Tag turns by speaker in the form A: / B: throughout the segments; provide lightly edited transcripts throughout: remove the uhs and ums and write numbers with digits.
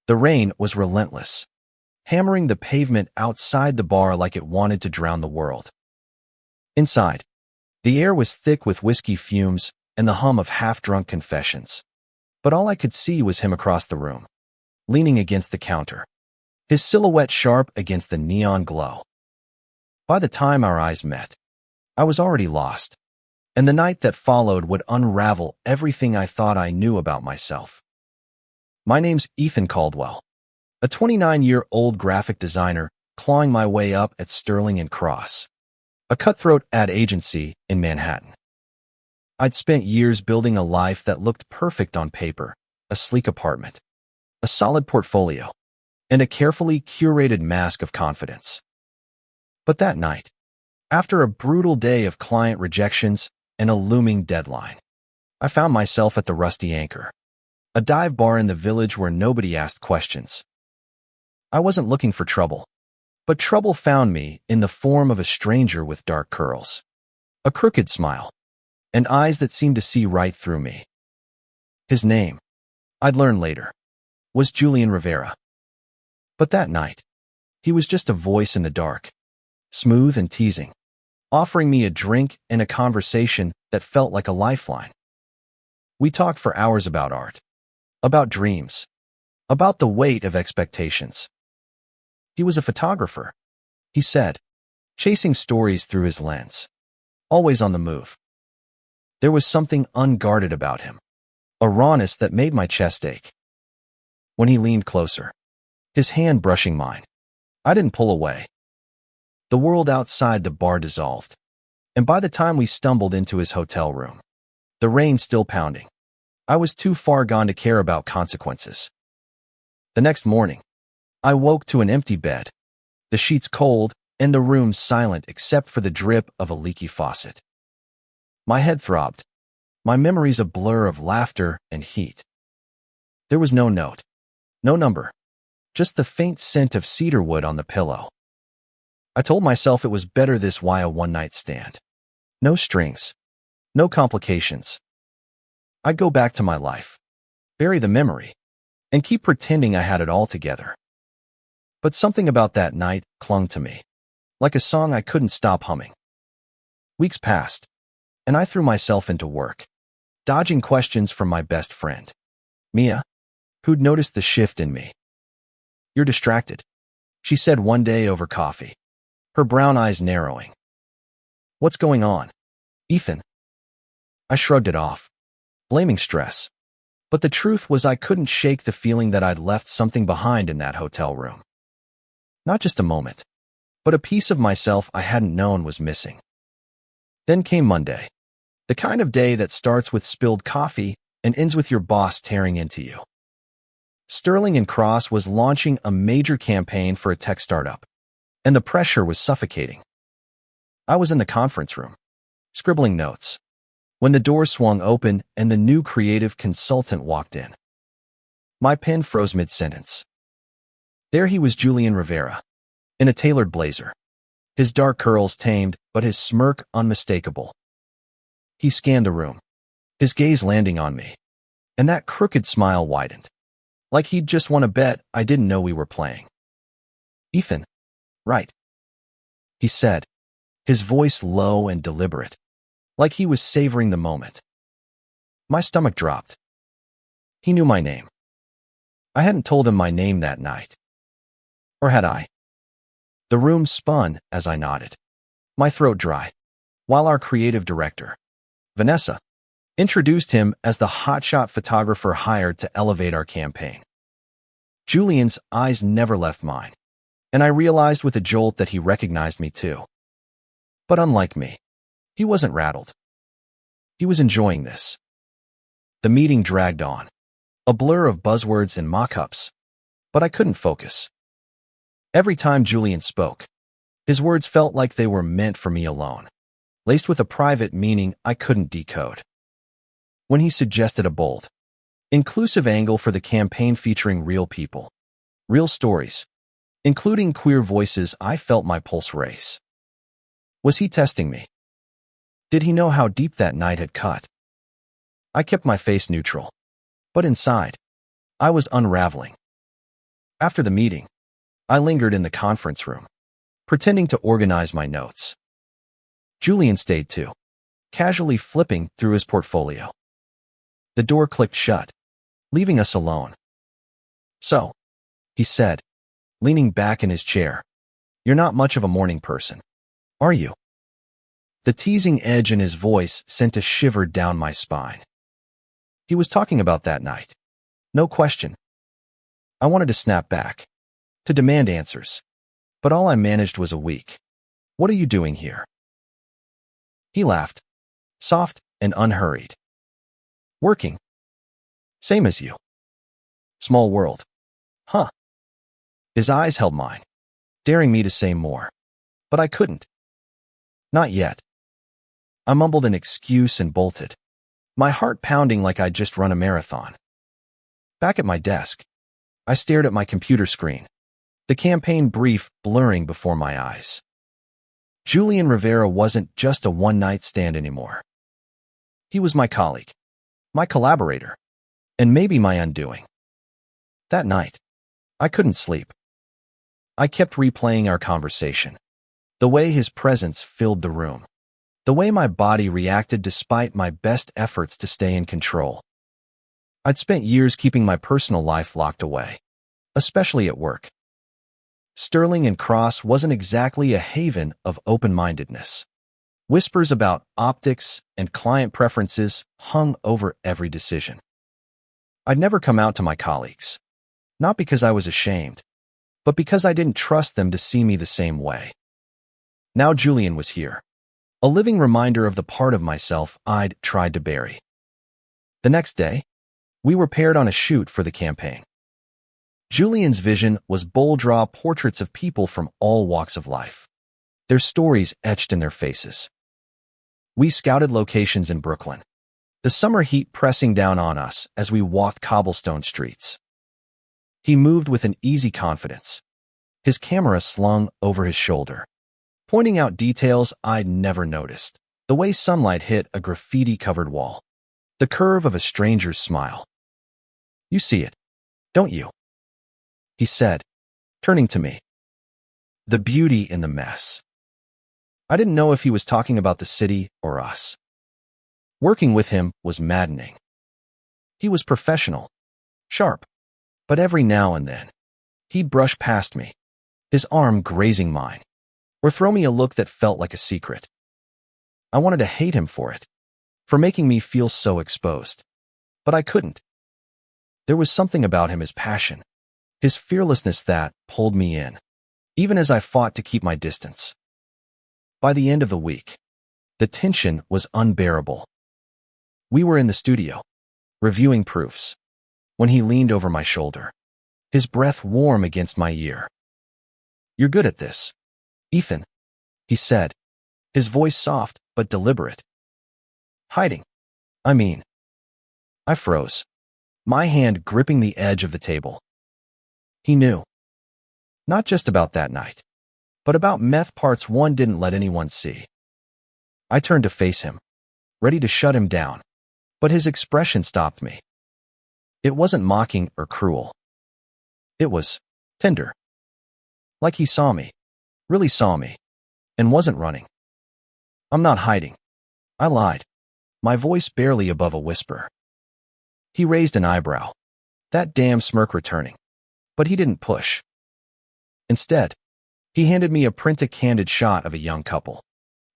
A: The rain was relentless, hammering the pavement outside the bar like it wanted to drown the world. Inside, the air was thick with whiskey fumes and the hum of half-drunk confessions. But all I could see was him across the room, leaning against the counter, his silhouette sharp against the neon glow. By the time our eyes met, I was already lost, and the night that followed would unravel everything I thought I knew about myself. My name's Ethan Caldwell, a 29-year-old graphic designer clawing my way up at Sterling & Cross, a cutthroat ad agency in Manhattan. I'd spent years building a life that looked perfect on paper, a sleek apartment, a solid portfolio, and a carefully curated mask of confidence. But that night, after a brutal day of client rejections and a looming deadline, I found myself at the Rusty Anchor, a dive bar in the village where nobody asked questions. I wasn't looking for trouble, but trouble found me in the form of a stranger with dark curls, a crooked smile, and eyes that seemed to see right through me. His name, I'd learn later, was Julian Rivera. But that night, he was just a voice in the dark, smooth and teasing, offering me a drink and a conversation that felt like a lifeline. We talked for hours about art, about dreams, about the weight of expectations. He was a photographer, he said, chasing stories through his lens, always on the move. There was something unguarded about him, a rawness that made my chest ache. When he leaned closer, his hand brushing mine, I didn't pull away. The world outside the bar dissolved, and by the time we stumbled into his hotel room, the rain still pounding, I was too far gone to care about consequences. The next morning, I woke to an empty bed, the sheets cold and the room silent except for the drip of a leaky faucet. My head throbbed, my memories a blur of laughter and heat. There was no note, no number, just the faint scent of cedarwood on the pillow. I told myself it was better this way a one-night stand. No strings, no complications. I'd go back to my life, bury the memory, and keep pretending I had it all together. But something about that night clung to me, like a song I couldn't stop humming. Weeks passed, and I threw myself into work, dodging questions from my best friend, Mia, who'd noticed the shift in me. "You're distracted," she said one day over coffee, her brown eyes narrowing. "What's going on, Ethan?" I shrugged it off, blaming stress. But the truth was I couldn't shake the feeling that I'd left something behind in that hotel room. Not just a moment, but a piece of myself I hadn't known was missing. Then came Monday, the kind of day that starts with spilled coffee and ends with your boss tearing into you. Sterling & Cross was launching a major campaign for a tech startup, and the pressure was suffocating. I was in the conference room, scribbling notes, when the door swung open and the new creative consultant walked in. My pen froze mid-sentence. There he was, Julian Rivera, in a tailored blazer, his dark curls tamed but his smirk unmistakable. He scanned the room, his gaze landing on me, and that crooked smile widened, like he'd just won a bet I didn't know we were playing. "Ethan, right?" he said, his voice low and deliberate, like he was savoring the moment. My stomach dropped. He knew my name. I hadn't told him my name that night. Or had I? The room spun as I nodded, my throat dry, while our creative director, Vanessa, introduced him as the hotshot photographer hired to elevate our campaign. Julian's eyes never left mine, and I realized with a jolt that he recognized me too. But unlike me, he wasn't rattled. He was enjoying this. The meeting dragged on, a blur of buzzwords and mock-ups, but I couldn't focus. Every time Julian spoke, his words felt like they were meant for me alone, laced with a private meaning I couldn't decode. When he suggested a bold, inclusive angle for the campaign featuring real people, real stories, including queer voices, I felt my pulse race. Was he testing me? Did he know how deep that night had cut? I kept my face neutral, but inside, I was unraveling. After the meeting, I lingered in the conference room, pretending to organize my notes. Julian stayed too, casually flipping through his portfolio. The door clicked shut, leaving us alone. "So," he said, leaning back in his chair, "you're not much of a morning person, are you?" The teasing edge in his voice sent a shiver down my spine. He was talking about that night. No question. I wanted to snap back, to demand answers, but all I managed was a weak, "What are you doing here?" He laughed, soft and unhurried. "Working. Same as you. Small world. Huh?" His eyes held mine, daring me to say more, but I couldn't. "Not yet." I mumbled an excuse and bolted, my heart pounding like I'd just run a marathon. Back at my desk, I stared at my computer screen, the campaign brief blurring before my eyes. Julian Rivera wasn't just a one-night stand anymore. He was my colleague, my collaborator, and maybe my undoing. That night, I couldn't sleep. I kept replaying our conversation, the way his presence filled the room, the way my body reacted despite my best efforts to stay in control. I'd spent years keeping my personal life locked away, especially at work. Sterling and Cross wasn't exactly a haven of open-mindedness. Whispers about optics and client preferences hung over every decision. I'd never come out to my colleagues, not because I was ashamed, but because I didn't trust them to see me the same way. Now Julian was here, a living reminder of the part of myself I'd tried to bury. The next day, we were paired on a shoot for the campaign. Julian's vision was bold-draw portraits of people from all walks of life, their stories etched in their faces. We scouted locations in Brooklyn, the summer heat pressing down on us as we walked cobblestone streets. He moved with an easy confidence, his camera slung over his shoulder, pointing out details I'd never noticed, the way sunlight hit a graffiti-covered wall, the curve of a stranger's smile. "You see it, don't you?" he said, turning to me. The beauty in the mess. I didn't know if he was talking about the city or us. Working with him was maddening. He was professional, sharp, but every now and then, he'd brush past me, his arm grazing mine, or throw me a look that felt like a secret. I wanted to hate him for it, for making me feel so exposed, but I couldn't. There was something about him, his passion, his fearlessness that pulled me in, even as I fought to keep my distance. By the end of the week, the tension was unbearable. We were in the studio, reviewing proofs, when he leaned over my shoulder, his breath warm against my ear. "You're good at this, Ethan," he said, his voice soft but deliberate. "Hiding, I mean." I froze, my hand gripping the edge of the table. He knew. Not just about that night, but about meth parts one didn't let anyone see. I turned to face him, ready to shut him down, but his expression stopped me. It wasn't mocking or cruel. It was tender. Like he saw me, really saw me, and wasn't running. "I'm not hiding," I lied, my voice barely above a whisper. He raised an eyebrow, that damn smirk returning, but he didn't push. Instead, he handed me a candid shot of a young couple,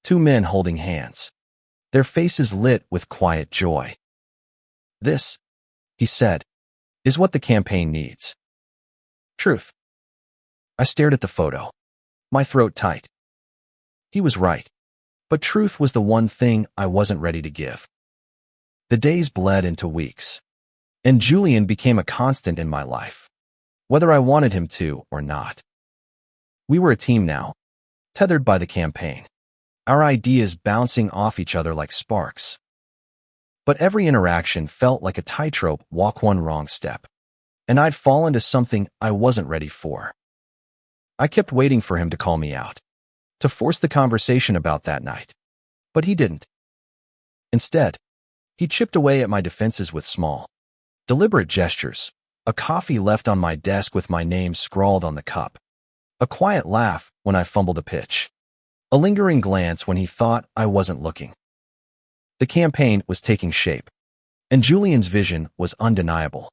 A: two men holding hands, their faces lit with quiet joy. "This," he said, "is what the campaign needs. Truth." I stared at the photo, my throat tight. He was right, but truth was the one thing I wasn't ready to give. The days bled into weeks, and Julian became a constant in my life, whether I wanted him to or not. We were a team now, tethered by the campaign, our ideas bouncing off each other like sparks. But every interaction felt like a tightrope walk one wrong step, and I'd fall into something I wasn't ready for. I kept waiting for him to call me out, to force the conversation about that night, but he didn't. Instead, he chipped away at my defenses with small, deliberate gestures, a coffee left on my desk with my name scrawled on the cup, a quiet laugh when I fumbled a pitch, a lingering glance when he thought I wasn't looking. The campaign was taking shape, and Julian's vision was undeniable.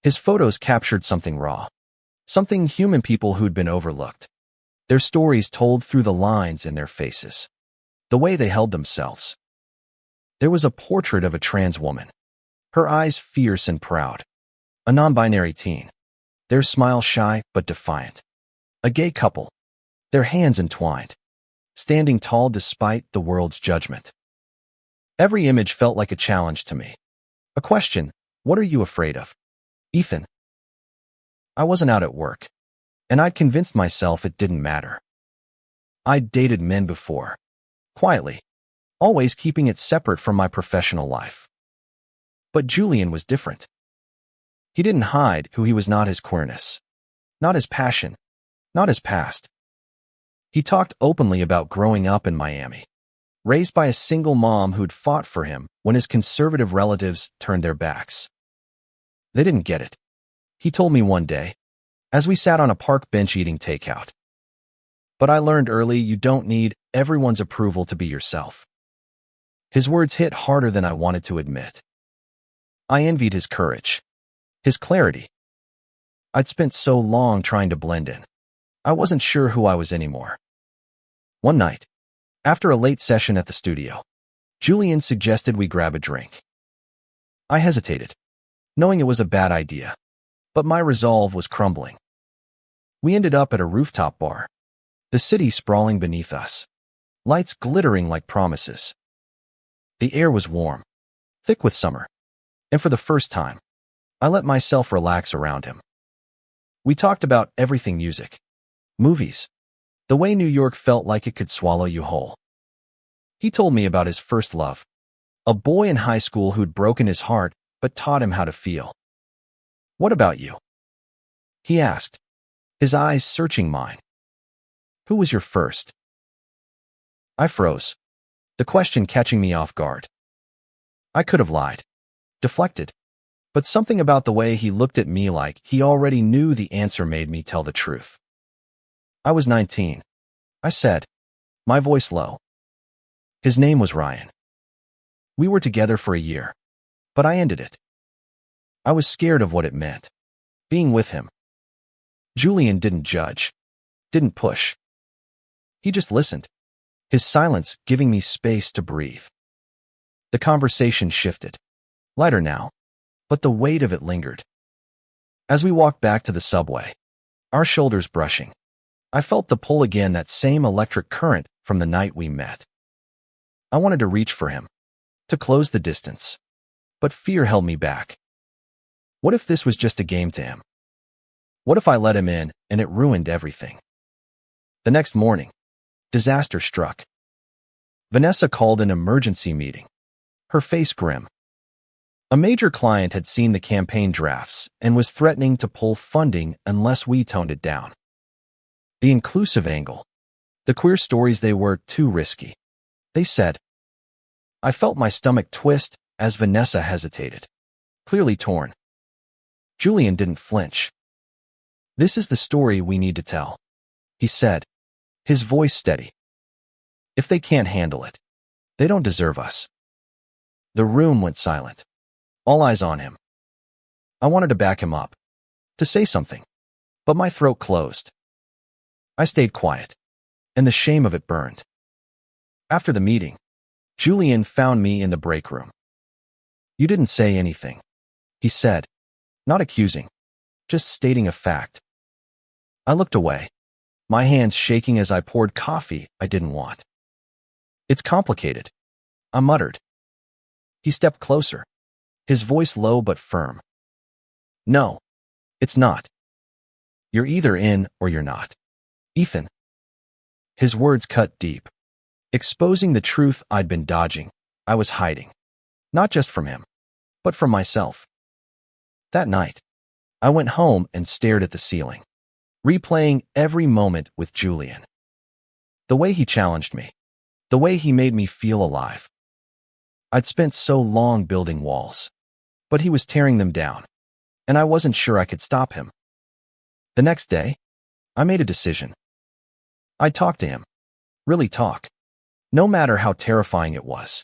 A: His photos captured something raw, something human people who'd been overlooked, their stories told through the lines in their faces, the way they held themselves. There was a portrait of a trans woman, her eyes fierce and proud, a non-binary teen, their smile shy but defiant, a gay couple, their hands entwined, standing tall despite the world's judgment. Every image felt like a challenge to me. A question: what are you afraid of, Ethan? I wasn't out at work, and I'd convinced myself it didn't matter. I'd dated men before, quietly, always keeping it separate from my professional life. But Julian was different. He didn't hide who he was, not his queerness, not his passion, not his past. He talked openly about growing up in Miami, raised by a single mom who'd fought for him when his conservative relatives turned their backs. They didn't get it, he told me one day, as we sat on a park bench eating takeout. But I learned early you don't need everyone's approval to be yourself. His words hit harder than I wanted to admit. I envied his courage, his clarity. I'd spent so long trying to blend in, I wasn't sure who I was anymore. One night, after a late session at the studio, Julian suggested we grab a drink. I hesitated, knowing it was a bad idea, but my resolve was crumbling. We ended up at a rooftop bar, the city sprawling beneath us, lights glittering like promises. The air was warm, thick with summer, and for the first time, I let myself relax around him. We talked about everything: music, movies, the way New York felt like it could swallow you whole. He told me about his first love, a boy in high school who'd broken his heart but taught him how to feel. What about you? He asked, his eyes searching mine. Who was your first? I froze, the question catching me off guard. I could have lied, deflected, but something about the way he looked at me like he already knew the answer made me tell the truth. I was 19, I said, my voice low. His name was Ryan. We were together for a year, but I ended it. I was scared of what it meant, being with him. Julian didn't judge, didn't push. He just listened, his silence giving me space to breathe. The conversation shifted, lighter now, but the weight of it lingered. As we walked back to the subway, our shoulders brushing, I felt the pull again, that same electric current from the night we met. I wanted to reach for him, to close the distance, but fear held me back. What if this was just a game to him? What if I let him in and it ruined everything? The next morning, disaster struck. Vanessa called an emergency meeting, her face grim. A major client had seen the campaign drafts and was threatening to pull funding unless we toned it down. The inclusive angle, the queer stories, they were too risky, they said. I felt my stomach twist as Vanessa hesitated, clearly torn. Julian didn't flinch. This is the story we need to tell, he said, his voice steady. If they can't handle it, they don't deserve us. The room went silent, all eyes on him. I wanted to back him up, to say something, but my throat closed. I stayed quiet, and the shame of it burned. After the meeting, Julian found me in the break room. You didn't say anything, he said, not accusing, just stating a fact. I looked away, my hands shaking as I poured coffee I didn't want. It's complicated, I muttered. He stepped closer, his voice low but firm. No, it's not. You're either in or you're not, Ethan. His words cut deep, exposing the truth I'd been dodging, I was hiding, not just from him, but from myself. That night, I went home and stared at the ceiling, replaying every moment with Julian. The way he challenged me, the way he made me feel alive. I'd spent so long building walls, but he was tearing them down, and I wasn't sure I could stop him. The next day, I made a decision. I'd talk to him. Really talk. No matter how terrifying it was.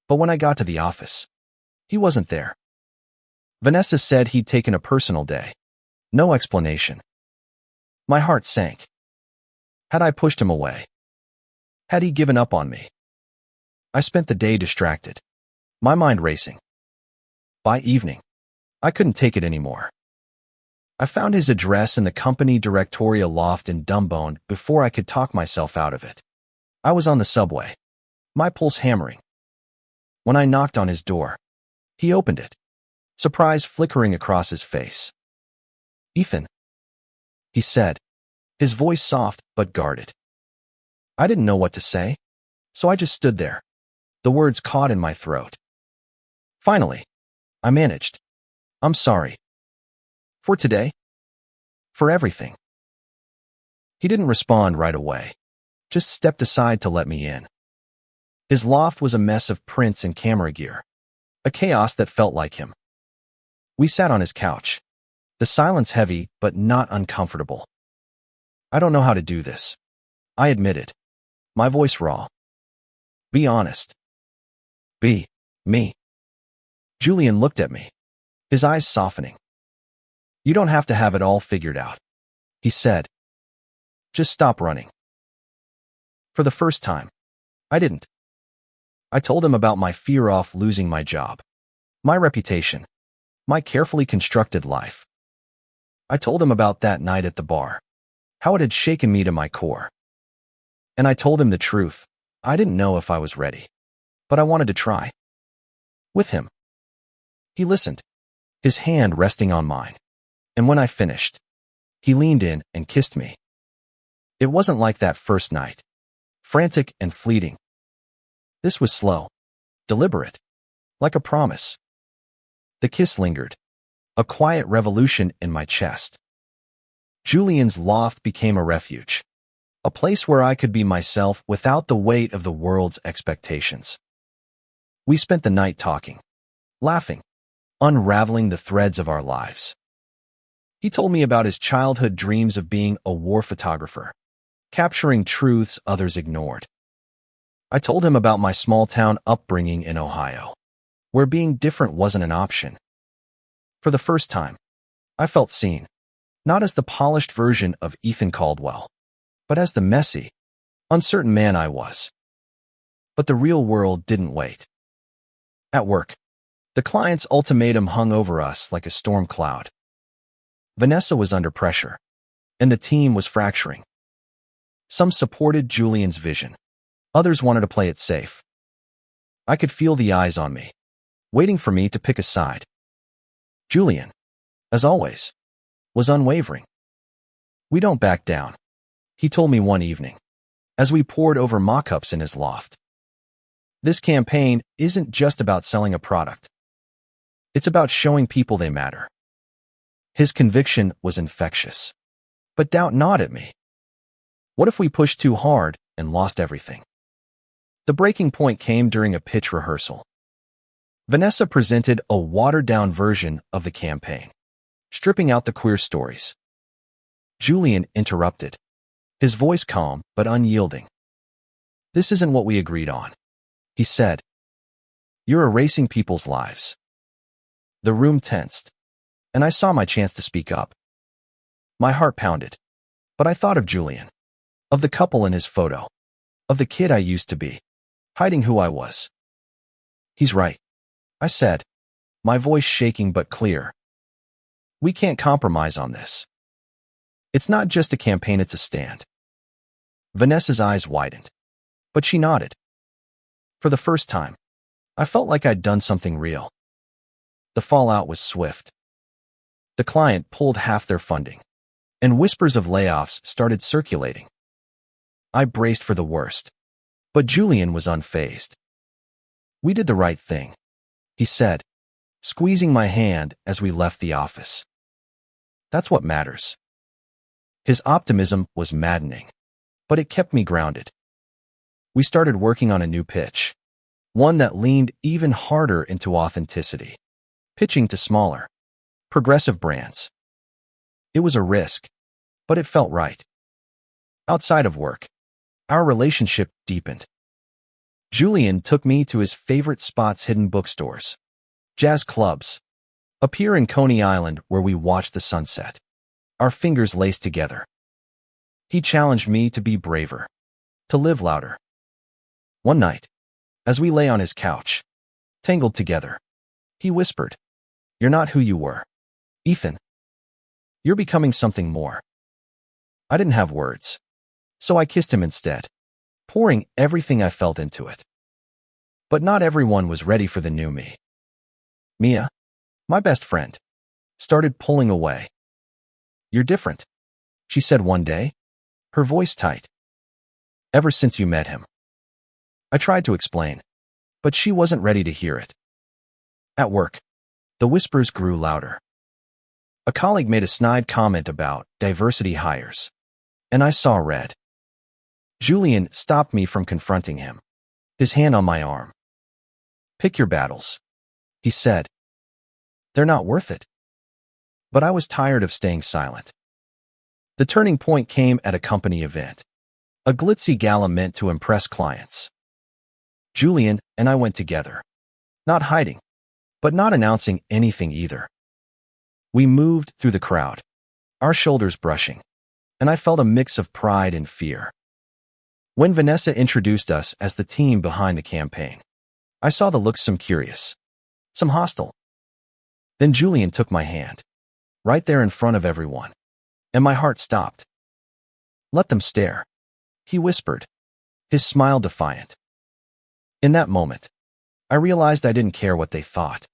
A: But when I got to the office, he wasn't there. Vanessa said he'd taken a personal day. No explanation. My heart sank. Had I pushed him away? Had he given up on me? I spent the day distracted, my mind racing. By evening, I couldn't take it anymore. I found his address in the company directorial loft and dumboned before I could talk myself out of it. I was on the subway, my pulse hammering. When I knocked on his door, he opened it, surprise flickering across his face. "Ethan," he said, his voice soft but guarded. I didn't know what to say, so I just stood there, the words caught in my throat. Finally, I managed. "I'm sorry. For today? For everything." He didn't respond right away, just stepped aside to let me in. His loft was a mess of prints and camera gear, a chaos that felt like him. We sat on his couch, the silence heavy but not uncomfortable. "I don't know how to do this," I admitted, my voice raw. "Be honest." "Be me." Julian looked at me, his eyes softening. "You don't have to have it all figured out," he said. "Just stop running." For the first time, I didn't. I told him about my fear of losing my job, my reputation, my carefully constructed life. I told him about that night at the bar, how it had shaken me to my core. And I told him the truth. I didn't know if I was ready, but I wanted to try. With him. He listened, his hand resting on mine. And when I finished, he leaned in and kissed me. It wasn't like that first night, frantic and fleeting. This was slow, deliberate, like a promise. The kiss lingered, a quiet revolution in my chest. Julian's loft became a refuge, a place where I could be myself without the weight of the world's expectations. We spent the night talking, laughing, unraveling the threads of our lives. He told me about his childhood dreams of being a war photographer, capturing truths others ignored. I told him about my small-town upbringing in Ohio, where being different wasn't an option. For the first time, I felt seen, not as the polished version of Ethan Caldwell, but as the messy, uncertain man I was. But the real world didn't wait. At work, the client's ultimatum hung over us like a storm cloud. Vanessa was under pressure, and the team was fracturing. Some supported Julian's vision. Others wanted to play it safe. I could feel the eyes on me, waiting for me to pick a side. Julian, as always, was unwavering. "We don't back down," he told me one evening, as we pored over mock-ups in his loft. "This campaign isn't just about selling a product. It's about showing people they matter." His conviction was infectious. But doubt gnawed at me. What if we pushed too hard and lost everything? The breaking point came during a pitch rehearsal. Vanessa presented a watered-down version of the campaign, stripping out the queer stories. Julian interrupted, his voice calm but unyielding. "This isn't what we agreed on," he said. "You're erasing people's lives." The room tensed, and I saw my chance to speak up. My heart pounded, but I thought of Julian, of the couple in his photo, of the kid I used to be, hiding who I was. "He's right," I said, my voice shaking but clear. "We can't compromise on this. It's not just a campaign, it's a stand." Vanessa's eyes widened, but she nodded. For the first time, I felt like I'd done something real. The fallout was swift. The client pulled half their funding, and whispers of layoffs started circulating. I braced for the worst, but Julian was unfazed. "We did the right thing," he said, squeezing my hand as we left the office. "That's what matters." His optimism was maddening, but it kept me grounded. We started working on a new pitch, one that leaned even harder into authenticity, pitching to smaller, progressive brands. It was a risk, but it felt right. Outside of work, our relationship deepened. Julian took me to his favorite spots: hidden bookstores, jazz clubs, a pier in Coney Island where we watched the sunset, our fingers laced together. He challenged me to be braver, to live louder. One night, as we lay on his couch, tangled together, he whispered, "You're not who you were, Ethan. You're becoming something more." I didn't have words, so I kissed him instead, pouring everything I felt into it. But not everyone was ready for the new me. Mia, my best friend, started pulling away. "You're different," she said one day, her voice tight. "Ever since you met him." I tried to explain, but she wasn't ready to hear it. At work, the whispers grew louder. A colleague made a snide comment about diversity hires, and I saw red. Julian stopped me from confronting him, his hand on my arm. "Pick your battles," he said. "They're not worth it." But I was tired of staying silent. The turning point came at a company event, a glitzy gala meant to impress clients. Julian and I went together, not hiding, but not announcing anything either. We moved through the crowd, our shoulders brushing, and I felt a mix of pride and fear. When Vanessa introduced us as the team behind the campaign, I saw the looks, some curious, some hostile. Then Julian took my hand, right there in front of everyone, and my heart stopped. "Let them stare," he whispered, his smile defiant. In that moment, I realized I didn't care what they thought.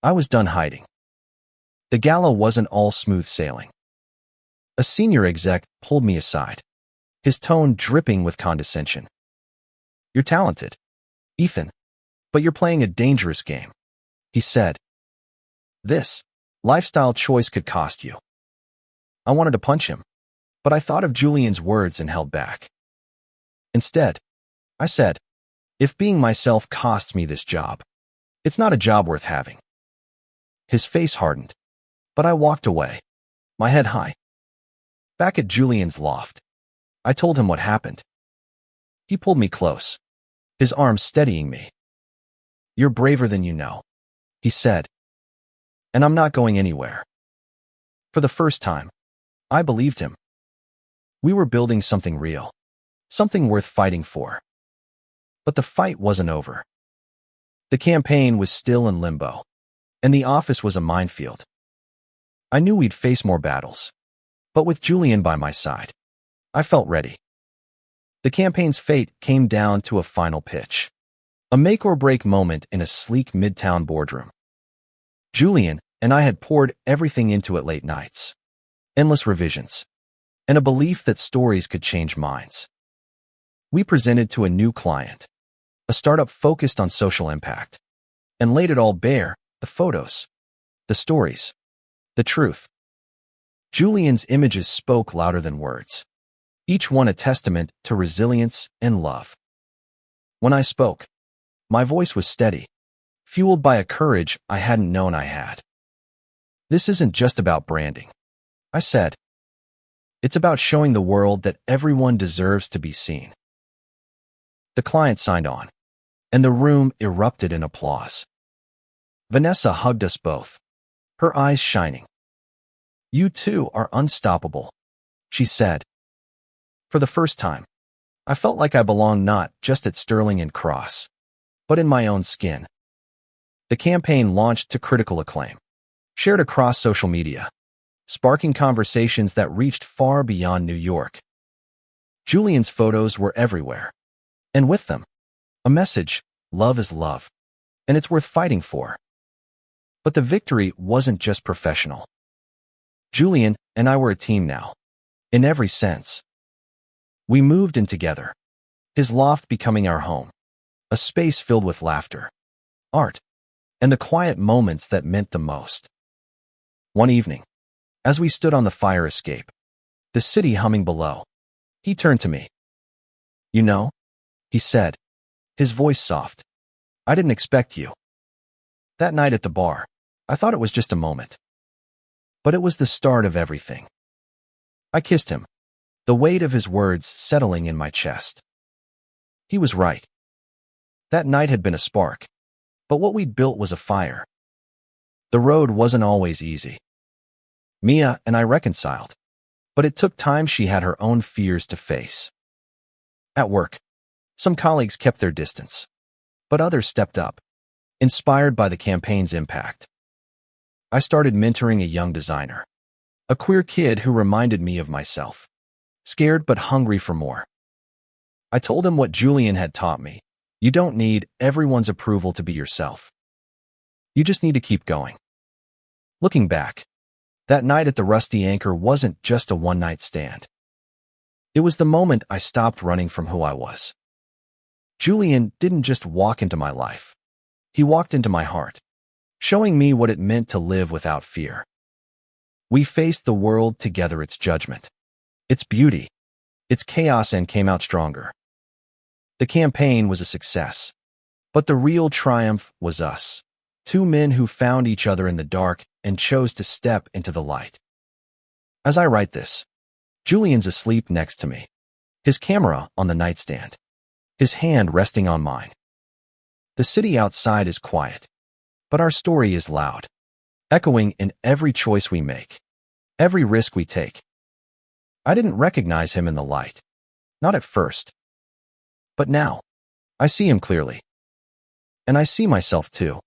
A: I was done hiding. The gala wasn't all smooth sailing. A senior exec pulled me aside, his tone dripping with condescension. "You're talented, Ethan, but you're playing a dangerous game," he said. "This lifestyle choice could cost you." I wanted to punch him, but I thought of Julian's words and held back. Instead, I said, "If being myself costs me this job, it's not a job worth having." His face hardened, but I walked away, my head high. Back at Julian's loft, I told him what happened. He pulled me close, his arm steadying me. "You're braver than you know," he said, "and I'm not going anywhere." For the first time, I believed him. We were building something real, something worth fighting for. But the fight wasn't over. The campaign was still in limbo, and the office was a minefield. I knew we'd face more battles, but with Julian by my side, I felt ready. The campaign's fate came down to a final pitch, a make-or-break moment in a sleek midtown boardroom. Julian and I had poured everything into it: late nights, endless revisions, and a belief that stories could change minds. We presented to a new client, a startup focused on social impact, and laid it all bare: the photos, the stories, the truth. Julian's images spoke louder than words, each one a testament to resilience and love. When I spoke, my voice was steady, fueled by a courage I hadn't known I had. "This isn't just about branding," I said. "It's about showing the world that everyone deserves to be seen." The client signed on, and the room erupted in applause. Vanessa hugged us both, her eyes shining. "You two are unstoppable," she said. For the first time, I felt like I belonged not just at Sterling and Cross, but in my own skin. The campaign launched to critical acclaim, shared across social media, sparking conversations that reached far beyond New York. Julian's photos were everywhere, and with them, a message: love is love, and it's worth fighting for. But the victory wasn't just professional. Julian and I were a team now, in every sense. We moved in together, his loft becoming our home, a space filled with laughter, art, and the quiet moments that meant the most. One evening, as we stood on the fire escape, the city humming below, he turned to me. "You know," he said, his voice soft, "I didn't expect you." That night at the bar, I thought it was just a moment, But it was the start of everything. I kissed him, the weight of his words settling in my chest. He was right. That night had been a spark, but what we'd built was a fire. The road wasn't always easy. Mia and I reconciled, but it took time. She had her own fears to face. At work, some colleagues kept their distance, but others stepped up, inspired by the campaign's impact. I started mentoring a young designer, a queer kid who reminded me of myself, scared but hungry for more. I told him what Julian had taught me. You don't need everyone's approval to be yourself. You just need to keep going. Looking back, that night at the Rusty Anchor wasn't just a one-night stand. It was the moment I stopped running from who I was. Julian didn't just walk into my life. He walked into my heart, showing me what it meant to live without fear. We faced the world together, its judgment, its beauty, its chaos, and came out stronger. The campaign was a success, but the real triumph was us, two men who found each other in the dark and chose to step into the light. As I write this, Julian's asleep next to me, his camera on the nightstand, his hand resting on mine. The city outside is quiet, but our story is loud, echoing in every choice we make, every risk we take. I didn't recognize him in the light, not at first. But now, I see him clearly. And I see myself too.